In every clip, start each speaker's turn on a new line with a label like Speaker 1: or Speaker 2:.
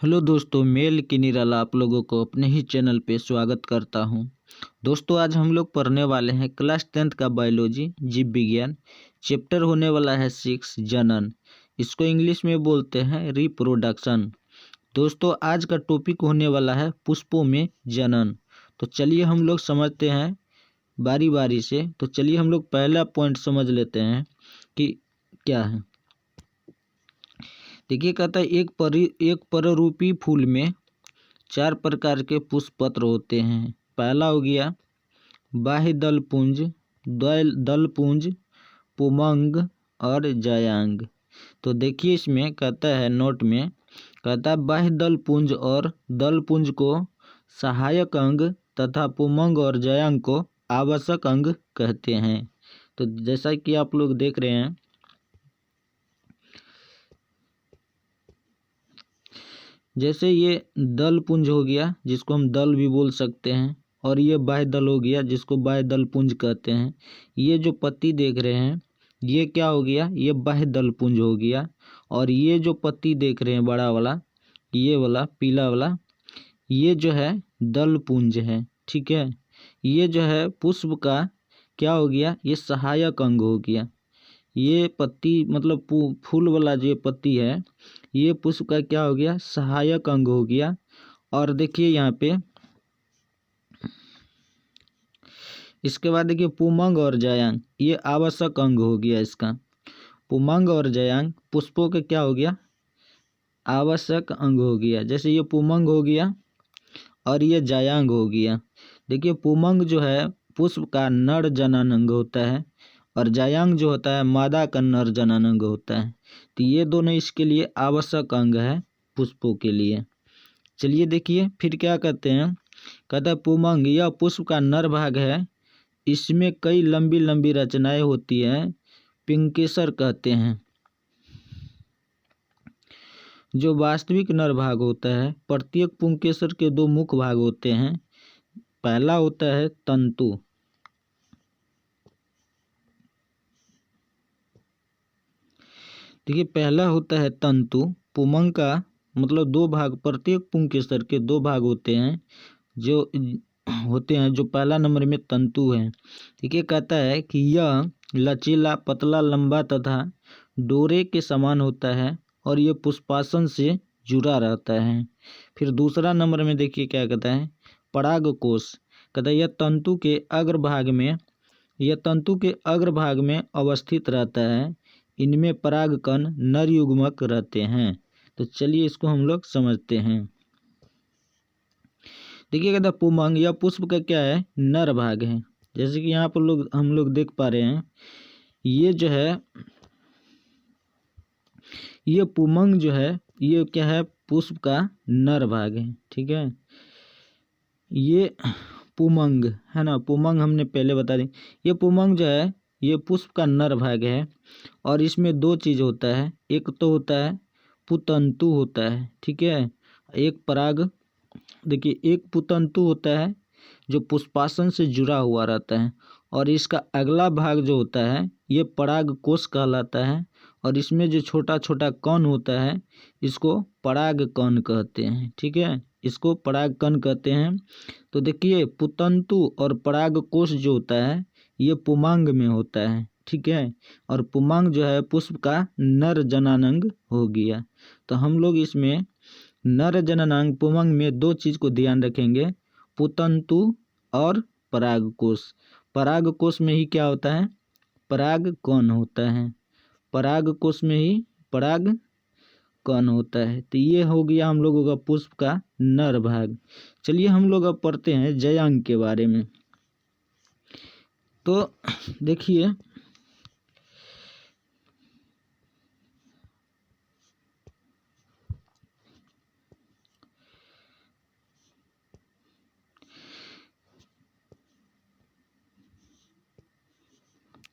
Speaker 1: Hello दोस्तों, mail की निराला आप लोगों को अपने ही चैनल पे स्वागत करता हूं। दोस्तों, आज हम लोग पढ़ने वाले हैं क्लास 10th का बायोलॉजी जीव विज्ञान। चैप्टर होने वाला है 6 जनन। इसको इंग्लिश में बोलते हैं रिप्रोडक्शन। दोस्तों, आज का टॉपिक होने वाला है पुष्पों में जनन। तो चलिए हम लोग समझते हैं बारी बारी से। तो चलिए हम लोग पहला पॉइंट समझ लेते हैं कि क्या है। देखिए, कहता है एक पररूपी फूल में 4 प्रकार के पुष्प पत्र होते हैं। पहला हो गया बाह्य दलपुंज, दलपुंज, पुमंग और जायांग। तो देखिए, इसमें कहता है नोट में, कहता है बाह्य दलपुंज और दलपुंज को सहायक अंग तथा पुमंग और जायांग को आवश्यक अंग कहते हैं। तो जैसा कि आप लोग देख रहे हैं, जैसे ये दल पुंज हो गया जिसको हम दल भी बोल सकते हैं, और ये बाह्य दल हो गया जिसको बाह्य दल पुंज कहते हैं। ये जो पत्ती देख रहे हैं ये क्या हो गया, ये बाह्य दल पुंज हो गया। और ये जो पत्ती देख रहे हैं बड़ा वाला, ये वाला पीला वाला, ये जो है दल पुंज है। ठीक है, ये जो है पुष्प का क्या हो गया, ये सहायक अंग हो गया। ये पत्ती मतलब फूल वाला जो पत्ती है, ये पुष्प का क्या हो गया, सहायक अंग हो गया। और देखिए यहाँ पे, इसके बाद देखिए पुमंग और जायांग, ये आवश्यक अंग हो गया इसका। पुमंग और जायांग पुष्पों के क्या हो गया, आवश्यक अंग हो गया। जैसे ये पुमंग हो गया और ये जायांग हो गया। देखिए, पुमंग जो है पुष्प का नर जननांग होता है, और जायांग जो होता है मादा का नर जननांग होता है। तो ये दोनों इसके लिए आवश्यक अंग है पुष्पों के लिए। चलिए देखिए फिर क्या कहते हैं, कहता है पुमंग यह पुष्प का नर भाग है, इसमें कई लंबी लंबी रचनाएं होती हैं, पिंकेसर कहते हैं। जो वास्तविक नर भाग होता है, प्रत्येक पुंकेसर के 2 मुख्य भाग होते हैं। पहला होता है तंतु। देखिए, पहला होता है तंतु। पुमंग का मतलब 2 भाग, प्रत्येक पुंकेसर के 2 भाग होते हैं जो होते हैं, जो पहला नंबर में तंतु है। ठीक है, कहता है कि यह लचीला, पतला, लंबा तथा डोरे के समान होता है, और यह पुष्पासन से जुड़ा रहता है। फिर दूसरा नंबर में देखिए क्या कहता है, परागकोश। कहता है यह तंतु के अग्रभाग में अवस्थित रहता है, इनमें परागकण नर युग्मक रहते हैं। तो चलिए इसको हम लोग समझते हैं। देखिए, कहता है पुमंग या पुष्प का क्या है, नर भाग है। जैसे कि यहाँ पर हम लोग देख पा रहे हैं, ये जो है, ये पुमंग जो है ये क्या है, पुष्प का नर भाग है। ठीक है, ये पुमंग है ना, पुमंग हमने पहले बता दी। ये पुमंग जो है ये पुष्प का नर भाग है, और इसमें 2 चीज होता है। एक तो होता है पुतंतु होता है, ठीक है, एक पराग। देखिए, एक पुतंतु होता है जो पुष्पासन से जुड़ा हुआ रहता है, और इसका अगला भाग जो होता है ये परागकोश कहलाता है, और इसमें जो छोटा छोटा कण होता है इसको परागकण कहते हैं। ठीक है, इसको परागकण कहते हैं। तो देखिए, पुतंतु और परागकोश जो होता है ये पुमांग में होता है। ठीक है, और पुमांग जो है पुष्प का नर जननांग हो गया। तो हम लोग इसमें नर जननांग पुमंग में 2 चीज को ध्यान रखेंगे, पुतंतु और परागकोश। परागकोश में ही क्या होता है, पराग कण होता है। परागकोश में ही पराग कण होता है। तो ये हो गया हम लोगों का पुष्प का नर भाग। चलिए हम लोग अब पढ़ते हैं जायांग के बारे में। तो देखिए,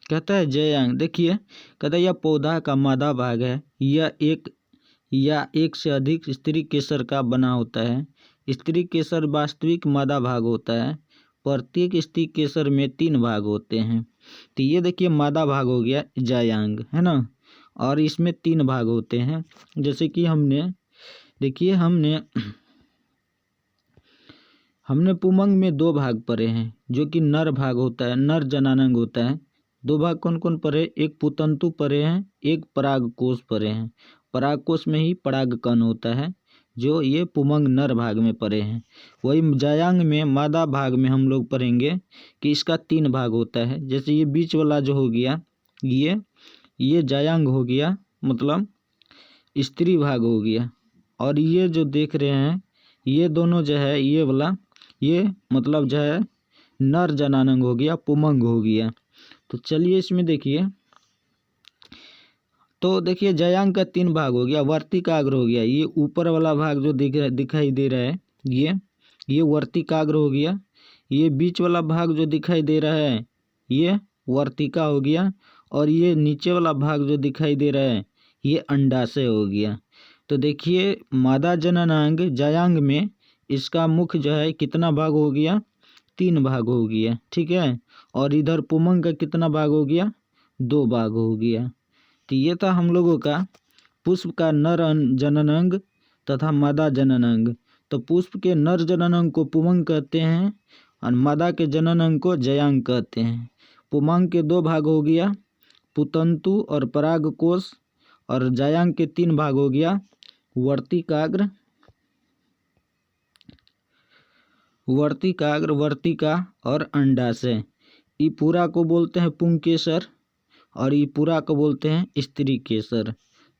Speaker 1: कहता है जायांग, देखिए कहता है यह पौधा का मादा भाग है। यह एक या एक से अधिक स्त्री केसर का बना होता है। स्त्री केसर वास्तविक मादा भाग होता है। प्रत्येक स्त्री केसर में 3 भाग होते हैं। तो ये देखिए मादा भाग हो गया जायांग, है ना, और इसमें 3 भाग होते हैं। जैसे कि हमने देखिए हमने पुमंग में दो भाग पढ़े हैं, जो कि नर भाग होता है, नर जनानंग होता है। दो भाग कौन कौन पढ़े? एक पुतंतु पढ़े हैं, एक परागकोश पढ़े हैं। परागकोश में ही परागकण होता है, जो ये पुमंग नर भाग में पढ़े हैं। वही जायांग में मादा भाग में हम लोग पढ़ेंगे कि इसका 3 भाग होता है। जैसे ये बीच वाला जो हो गया, ये जायांग हो गया, मतलब स्त्री भाग हो गया। और ये जो देख रहे हैं, ये दोनों जो है, ये वाला, ये मतलब जो है नर जनानंग हो गया, पुमंग हो गया। तो चलिए इसमें देखिए, तो देखिए जायांग का 3 भाग हो गया। वर्तिकाग्र हो गया, ये ऊपर वाला भाग जो दिखाई दे रहा है, ये वर्तिकाग्र हो गया। ये बीच वाला भाग जो दिखाई दे रहा है, ये वर्तिका हो गया। और ये नीचे वाला भाग जो दिखाई दे रहा है, ये अंडाशय हो गया। तो देखिए मादा जननांग जायांग में इसका मुख जो है कितना भाग हो गया? 3 भाग हो गया, ठीक है। और इधर पुमंग का कितना भाग हो गया? 2 भाग हो गया। तो ये था हम लोगों का पुष्प का नर जननांग तथा मादा जननांग। तो पुष्प के नर जननांग को पुमंग कहते हैं और मादा के जननांग को जायांग कहते हैं। पुमंग के 2 भाग हो गया, पुतंतु और परागकोश। और जायांग के 3 भाग हो गया, वर्तिकाग्र, वर्तिका और अंडाशय। ये पूरा को बोलते हैं पुंकेसर और ये पूरा को बोलते हैं स्त्री केसर।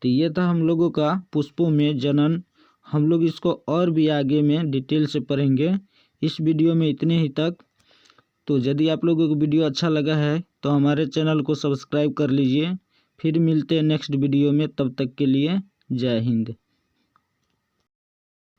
Speaker 1: तो ये था हम लोगों का पुष्पों में जनन। हम लोग इसको और भी आगे में डिटेल से पढ़ेंगे। इस वीडियो में इतने ही तक। तो यदि आप लोगों को वीडियो अच्छा लगा है तो हमारे चैनल को सब्सक्राइब कर लीजिए। फिर मिलते हैं नेक्स्ट वीडियो में, तब तक के लिए जय हिंद।